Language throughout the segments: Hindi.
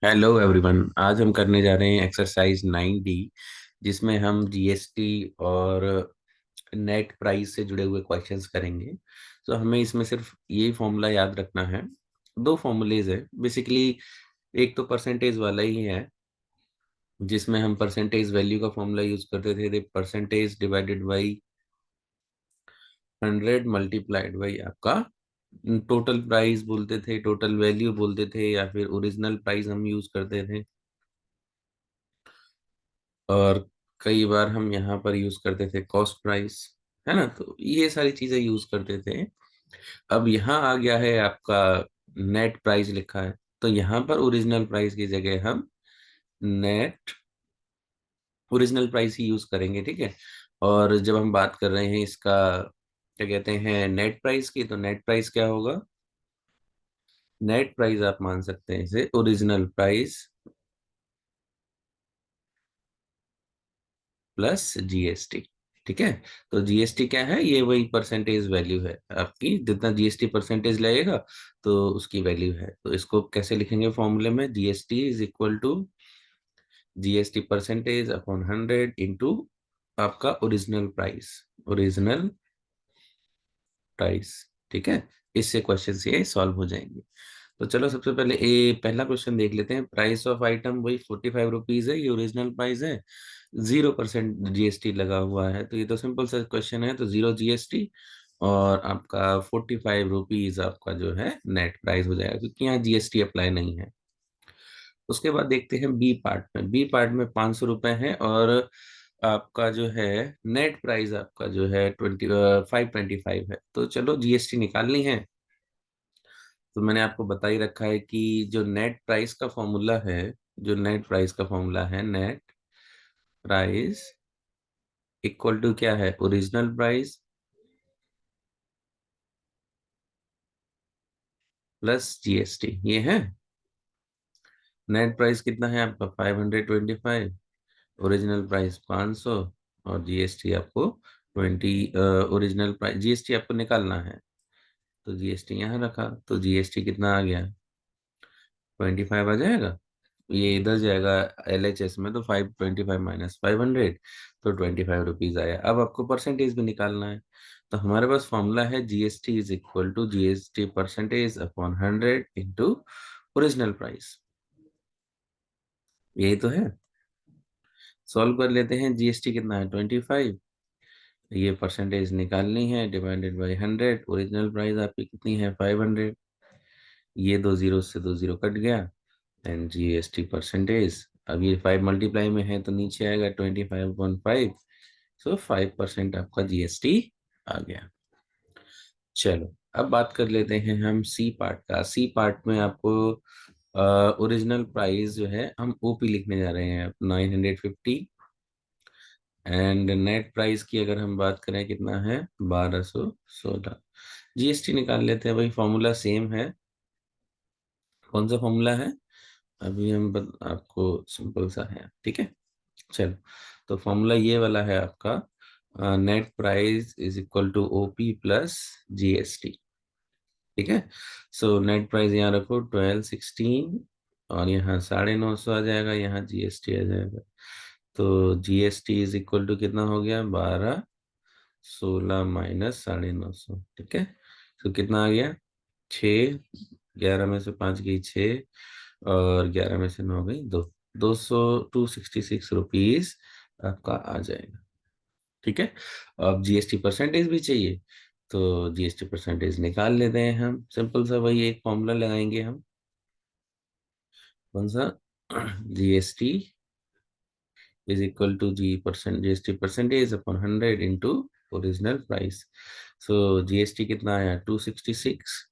हेलो एवरीवन, आज हम करने जा रहे हैं एक्सरसाइज 9D, जिसमें हम जीएसटी और नेट प्राइस से जुड़े हुए क्वेश्चंस करेंगे। तो हमें इसमें सिर्फ ये फॉर्मूला याद रखना है। दो फॉर्मूलेज है बेसिकली। एक तो परसेंटेज वाला ही है, जिसमें हम परसेंटेज वैल्यू का फॉर्मूला यूज करते थे, percentage divided by 100 multiplied by आपका टोटल प्राइस बोलते थे, टोटल वैल्यू बोलते थे, या फिर ओरिजिनल प्राइस हम यूज करते थे। और कई बार हम यहाँ पर यूज करते थे कॉस्ट प्राइस, है ना। तो ये सारी चीजें यूज करते थे। अब यहाँ आ गया है आपका नेट प्राइस लिखा है, तो यहाँ पर ओरिजिनल प्राइस की जगह हम नेट ओरिजिनल प्राइस ही यूज करेंगे, ठीक है। और जब हम बात कर रहे हैं इसका क्या कहते हैं नेट प्राइस की, तो नेट प्राइस क्या होगा? नेट प्राइस आप मान सकते हैं इसे ओरिजिनल प्राइस प्लस जीएसटी, ठीक है। तो जीएसटी क्या है? ये वही परसेंटेज वैल्यू है आपकी, जितना जीएसटी परसेंटेज लगेगा तो उसकी वैल्यू है। तो इसको कैसे लिखेंगे फॉर्मूले में? GST is equal to GST percentage upon 100 into आपका ओरिजिनल प्राइस, ओरिजिनल प्राइस, ठीक है। इससे क्वेश्चन ये सॉल्व हो जाएंगे। तो चलो सबसे पहले ए पहला क्वेश्चन देख लेते हैं। प्राइस ऑफ आइटम वही 45 रुपीज है, ये ओरिजिनल प्राइस है। 0% जीएसटी लगा हुआ है, तो ये तो सिंपल सा क्वेश्चन है, तो 0 जीएसटी। और आपका 45 रुपीज आपका जो है नेट प्राइस हो जाएगा, क्योंकि यहाँ जीएसटी अप्लाई नहीं है। उसके बाद देखते हैं बी पार्ट में। बी पार्ट में 500 रुपए है, और आपका जो है नेट प्राइस आपका जो है 525 है। तो चलो जीएसटी निकालनी है। तो मैंने आपको बता ही रखा है कि जो नेट प्राइस का फॉर्मूला है, जो नेट प्राइस का फॉर्मूला है, नेट प्राइस इक्वल टू क्या है? ओरिजिनल प्राइस प्लस जीएसटी, ये है। नेट प्राइस कितना है आपका? 525। ओरिजिनल प्राइस 500, और जीएसटी आपको 20। ओरिजिनल प्राइस जीएसटी आपको निकालना है, तो जीएसटी यहाँ रखा, तो जीएसटी कितना आ गया? 25 आ जाएगा। ये इधर जाएगा एलएचएस में, तो 525 माइनस 500, तो 25 रुपीज आया। अब आपको परसेंटेज भी निकालना है, तो हमारे पास फॉर्मूला है GST is equal to GST percentage upon 100 into original price. यही तो है। सॉल्व कर लेते हैं। जीएसटी कितना है? 25। ये परसेंटेज निकालनी है, डिवाइडेड बाई 100। ओरिजिनल प्राइस आपकी कितनी है? 500। ये दो जीरो से दो जीरो कट गया, एंड जीएसटी परसेंटेज, अब ये 5 मल्टीप्लाई में है तो नीचे आएगा 25/5। सो 5% आपका जीएसटी आ गया। चलो अब बात कर लेते हैं हम सी पार्ट का। सी पार्ट में आपको ओरिजिनल प्राइस जो है हम ओपी लिखने जा रहे हैं 950, एंड नेट प्राइस की अगर हम बात करें कितना है? 1216। जीएसटी निकाल लेते हैं, भाई फॉर्मूला सेम है। कौन सा फॉर्मूला है? अभी आपको सिंपल सा है, ठीक है। चलो, तो फॉर्मूला ये वाला है आपका, net price is equal to OP plus GST, ठीक है। सो नेट प्राइस यहाँ रखो 1216, और यहाँ 950 आ जाएगा, यहाँ जीएसटी आ जाएगा। तो जीएसटी इज इक्वल टू कितना हो गया? 1216 माइनस 950, ठीक है। तो कितना आ गया? 6। 11 में से 5 गई 6, और 11 में से 9 गई 2। 266 रुपीज आपका आ जाएगा, ठीक है। अब जीएसटी परसेंटेज भी चाहिए, तो जीएसटी परसेंटेज निकाल लेते हैं हम। सिंपल सा वही एक फॉर्मूला लगाएंगे हम। कौन सा? GST is equal to GST percentage upon 100 into original price. So GST कितना आया? 266।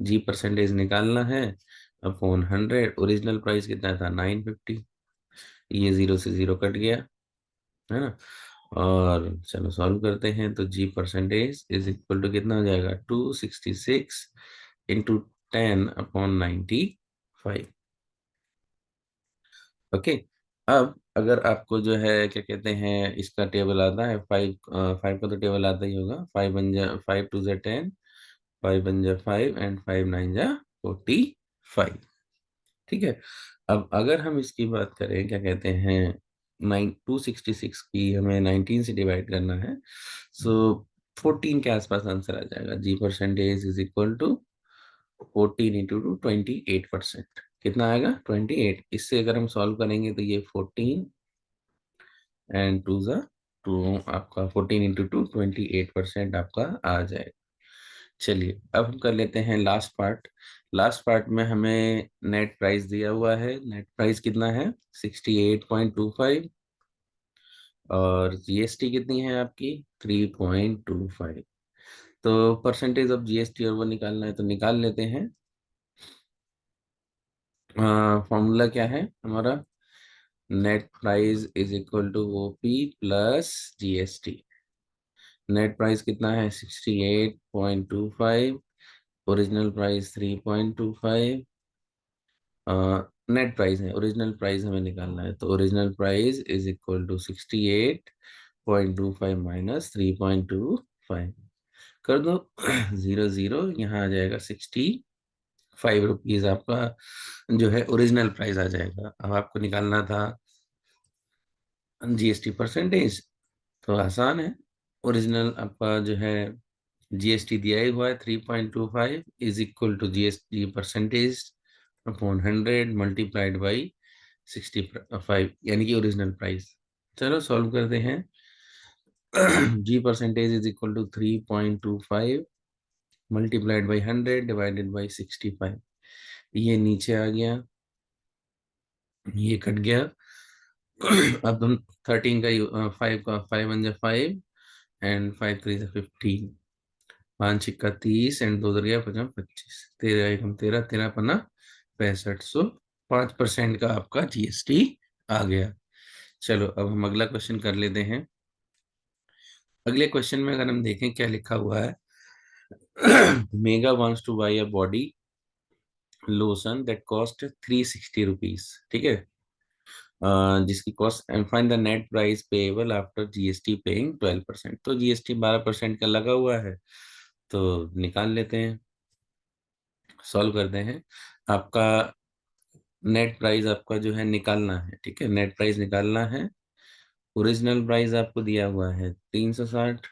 जी परसेंटेज निकालना है अपॉन 100। ओरिजिनल प्राइस कितना था? 950। ये जीरो से जीरो कट गया, है ना। और चलो सॉल्व करते हैं, तो जी परसेंटेज इज इक्वल टू कितना हो जाएगा? 266 इंटू 10/95। ओके। अब अगर आपको जो है क्या कहते हैं इसका टेबल आता है, फाइव फाइव का तो टेबल आता ही होगा। फाइव बन जा, 5 2 10, 5 1 जा 5 एंड 5 9 जा 45। ठीक है। अब अगर हम इसकी बात करें क्या कहते हैं, 266 की हमें 19 से डिवाइड करना है, सो 14 के आसपास आंसर आ जाएगा। G percentage is equal to 14 into two 28%। कितना आएगा? 28। इससे अगर हम सॉल्व करेंगे तो ये 14 एंड टू ज़ा टू, आपका 14 इंटू टू 28% आपका आ जाएगा। चलिए अब हम कर लेते हैं लास्ट पार्ट। लास्ट पार्ट में हमें नेट प्राइस दिया हुआ है। नेट प्राइस कितना है? 68.25। और जीएसटी कितनी है आपकी? 3.25। तो परसेंटेज ऑफ जीएसटी और वो निकालना है, तो निकाल लेते हैं। फॉर्मूला क्या है हमारा? Net price is equal to OP plus GST. Net price कितना है? 68.25। Original price 3.25। नेट प्राइस है, ओरिजिनल प्राइस हमें निकालना है, तो original price is equal to 68.25 minus 3.25 कर दो। 0 0 यहाँ आ जाएगा। 65 रुपीज आपका जो है ओरिजिनल प्राइस आ जाएगा। अब आपको निकालना था जीएसटी परसेंटेज, तो आसान है। ओरिजिनल आपका जो है जीएसटी दिया ही हुआ है 3.25 is equal to GST percentage upon 100 multiplied by 65, यानी कि ओरिजिनल प्राइस। चलो सॉल्व करते हैं। G percentage is equal to 3.25 multiplied by 100 divided by 65। ये नीचे आ गया, ये कट गया। अब हम 13 का 5 का 5 1 जा 5 एंड 5 3 जा 15। 5 6 का 30 एंड 2 उधर गया 5 25। 13 1 हम 13, 13 पन्ना 65। सो 5% का आपका जीएसटी आ गया। चलो अब हम अगला क्वेश्चन कर लेते हैं। अगले क्वेश्चन में अगर हम देखें क्या लिखा हुआ है। Mega wants two by a body lotion that cost 360 rupees. ठीक है। जिसकी cost and find the net price payable after GST paying 12%। तो जीएसटी 12% का लगा हुआ है, तो निकाल लेते हैं, सॉल्व करते हैं। आपका नेट प्राइस आपका जो है निकालना है। ठीक है, नेट प्राइस निकालना है। ओरिजिनल प्राइस आपको दिया हुआ है 360।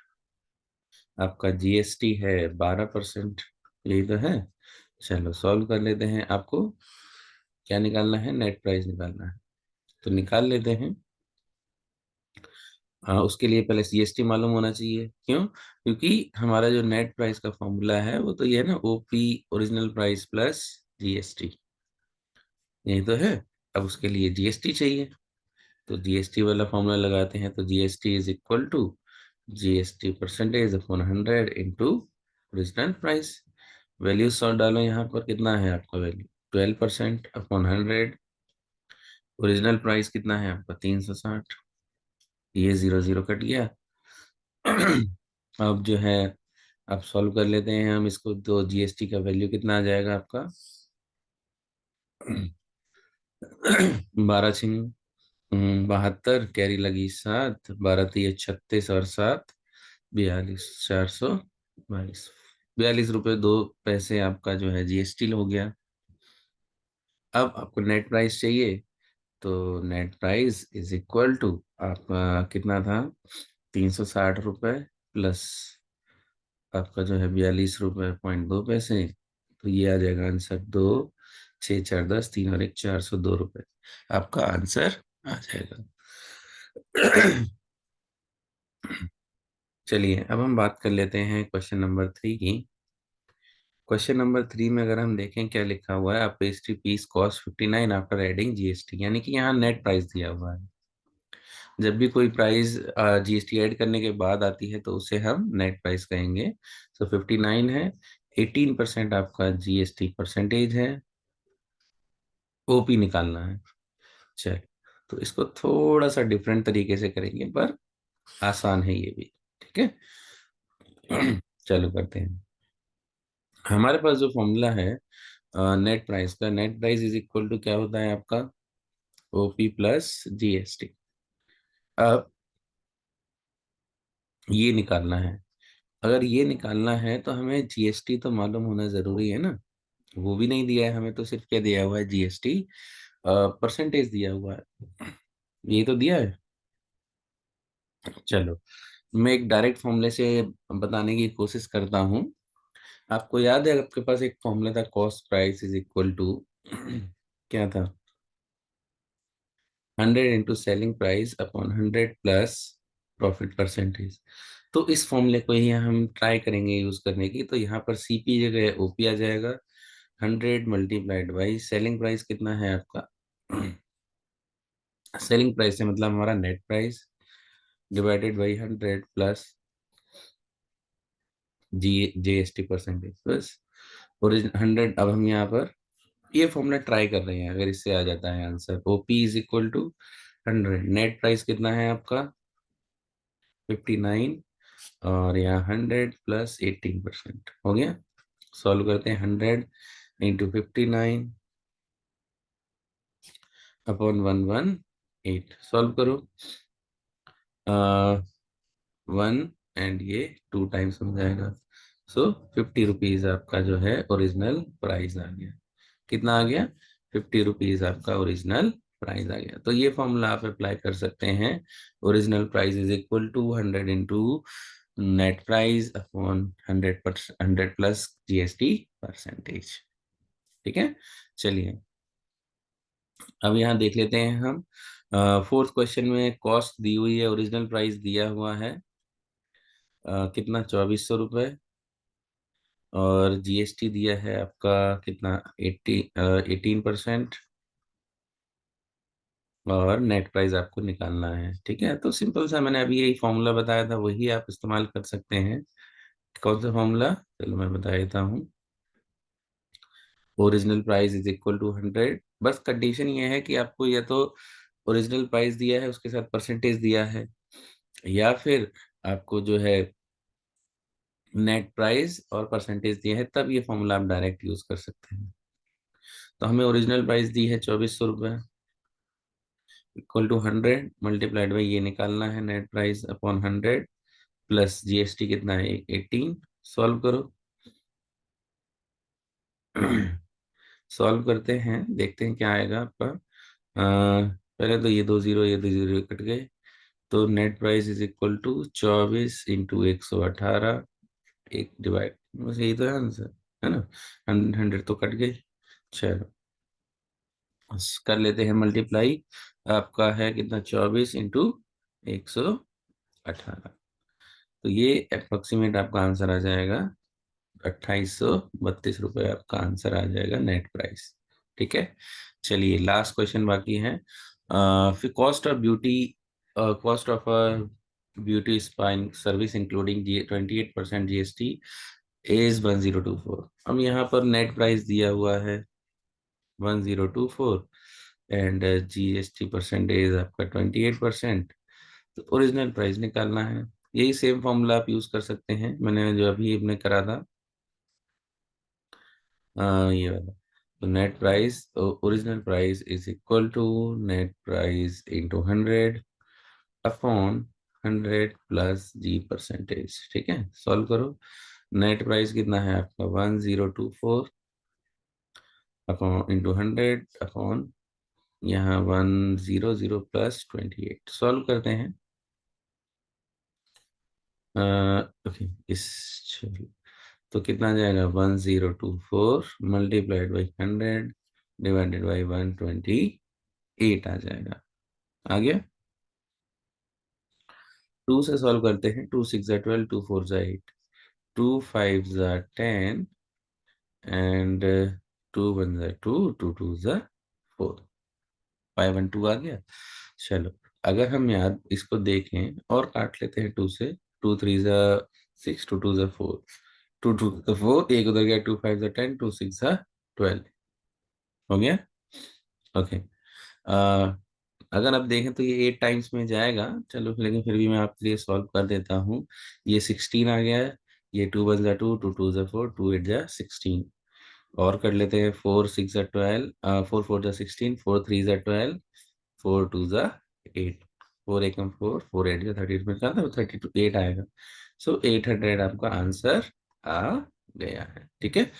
आपका जीएसटी है 12%। यही तो है। चलो सॉल्व कर लेते हैं। आपको क्या निकालना है? नेट प्राइस निकालना है, तो निकाल लेते हैं। उसके लिए पहले जीएसटी मालूम होना चाहिए। क्यों? क्योंकि हमारा जो नेट प्राइस का फॉर्मूला है वो तो ये है ना, OP original price plus GST. यही तो है। अब उसके लिए जीएसटी चाहिए, तो जीएसटी वाला फॉर्मूला लगाते हैं। तो GST is equal to GST percentage upon 100 into original price. Value 100 डालो यहाँ पर। कितना है आपका वैल्यू? 12% अपॉन 100। ओरिजिनल प्राइस कितना है आपका? 360। ये 0 0 कट गया। अब जो है, अब सॉल्व कर लेते हैं हम इसको। तो जीएसटी का वैल्यू कितना आ जाएगा आपका? 12 6 72, कैरी लगी 7, 12 3 36 और 7 42 422। 42 रुपये 2 पैसे आपका जो है जीएसटी हो गया। अब आपको नेट प्राइस चाहिए, तो net price is equal to आपका कितना था? 360 रुपये प्लस आपका जो है 42 रुपये 2 पैसे। तो ये आ जाएगा आंसर 2 6 4 10, 3 और 1 402 रुपये। आपका आंसर आ जाएगा। चलिए अब हम बात कर लेते हैं क्वेश्चन नंबर 3 की। क्वेश्चन नंबर 3 में अगर हम देखें क्या लिखा हुआ है, आप pastry piece cost 59 after adding GST, यानी कि यहाँ नेट प्राइस दिया हुआ है। जब भी कोई प्राइस जीएसटी ऐड करने के बाद आती है तो उसे हम नेट प्राइस कहेंगे। सो 59 है। 18% आपका जीएसटी परसेंटेज है। ओपी निकालना है। चल, तो इसको थोड़ा सा डिफरेंट तरीके से करेंगे, पर आसान है ये भी। ठीक है। चलो करते हैं। हमारे पास जो फॉर्मूला है नेट प्राइस का, net price is equal to क्या होता है आपका? OP plus GST. अब ये निकालना है। अगर ये निकालना है तो हमें जीएसटी तो मालूम होना जरूरी है ना। वो भी नहीं दिया है हमें, तो सिर्फ क्या दिया हुआ है, जीएसटी परसेंटेज दिया हुआ है, ये तो दिया है। चलो, मैं एक डायरेक्ट फॉर्मूले से बताने की कोशिश करता हूँ। आपको याद है आपके पास एक फॉर्मूला था, cost price is equal to क्या था, 100 into selling price upon 100 plus profit percentage. तो इस फॉर्मूले को ही हम ट्राई करेंगे यूज करने की। तो यहाँ पर सीपी जगह ओपी आ जाएगा, 100 मल्टीप्लाइड बाई सेलिंग प्राइस कितना है आपका, सेलिंग प्राइस से मतलब हमारा net price, divided by 100 plus G GST percentage बस ओरिजिन 100। अब हम यहाँ पर ये फॉर्मूला ट्राई कर रहे हैं, अगर इससे आ जाता है answer, OP is equal to 100, net price कितना है आपका 59, और यहाँ 100 प्लस 18% हो गया। सॉल्व करते हैं, 100 इंटू 59 अपॉन 118, सॉल्व करो। 1 एंड ये 2 टाइम्स हो जाएगा। सो 50 रुपीज आपका जो है ओरिजिनल प्राइस आ गया। कितना आ गया, 50 रुपीज आपका ओरिजिनल प्राइस आ गया। तो ये फॉर्मूला आप अप्लाई कर सकते हैं, original price is equal to 100 into net price upon 100%, 100 plus GST percentage. ठीक है, चलिए अब यहाँ देख लेते हैं हम। फोर्थ क्वेश्चन में कॉस्ट दी हुई है, ओरिजिनल प्राइस दिया हुआ है कितना, 2400 रुपये, और जीएसटी दिया है आपका कितना, 18%, और नेट प्राइस आपको निकालना है। ठीक है, तो सिंपल सा मैंने अभी यही फॉर्मूला बताया था, वही आप इस्तेमाल कर सकते हैं। कौन सा फॉर्मूला, चलो मैं बता देता हूँ। Original price is equal to 100, बस कंडीशन ये है कि आपको या तो ओरिजिनल प्राइस दिया है उसके साथ परसेंटेज दिया है, या फिर आपको जो है नेट प्राइस और परसेंटेज दिया है, तब ये फॉर्मूला आप डायरेक्ट यूज कर सकते हैं। तो हमें ओरिजिनल प्राइस दी है 2400 रुपये, इक्वल टू 100 मल्टीप्लाइड बाई ये निकालना है net price upon 100 plus GST कितना है, 18, सॉल्व करो। सॉल्व करते हैं, देखते हैं क्या आएगा आपका। पहले तो ये दो जीरो कट गए, तो net price is equal to 24 into 118, एक डिवाइड, बस यही तो है आंसर, है ना। 100 तो कट गई। चलो कर लेते हैं मल्टीप्लाई, आपका है कितना, 24 इंटू 118, तो ये अप्रोक्सीमेट आपका आंसर आ जाएगा 2832 रुपये, आपका आंसर आ जाएगा नेट प्राइस। ठीक है, चलिए लास्ट क्वेश्चन बाकी है। फिर cost of beauty spine service including 28% GST is 1024। अब यहाँ पर नेट प्राइस दिया हुआ है 1024, एंड जीएसटी परसेंटेज आपका 28%, तो ओरिजिनल प्राइस निकालना है। यही सेम फॉर्मूला आप यूज कर सकते हैं, मैंने जो अभी अपने करा था, ये वाला। तो net price, original price is equal to net price into 100 upon 100 plus G percentage. ठीक है, सॉल्व करो। नेट प्राइस कितना है आपका 1024 अपॉन इंटू 100 अपॉन यहाँ 100 प्लस 28, सॉल्व करते हैं। ओके, इस चलिए, तो कितना आ जाएगा, 1024 मल्टीप्लाइड बाई 100 डिवाइडेड बाई 128 आ जाएगा। आ गया। 2 से सॉल्व करते हैं, 2 6 12, 2 4 8, 2 5 10, एंड 2 1 2, 2 2 4, 5 1 2 आ गया। चलो, अगर हम याद इसको देखें और काट लेते हैं 2 से, 2 3 6, 2 2 4, 2 2 4, एक उधर गया, 2 5 10, 2 6 12, हो गया। ओके, अगर आप देखें तो ये 8 टाइम्स में जाएगा, चलो लेकिन फिर भी मैं आपके लिए सॉल्व कर देता हूँ। ये 16 आ गया है, ये 2 1 2, 2 2 4, 2 8 16, और कर लेते हैं 4 6 12, 4 4 16, 4 3 12, 4 टू ज़ा 8, 4 एकम 4, 4 8 जा 32 में निकालना, 32 8 आएगा। सो 800 आपका आंसर आ गया है। ठीक है।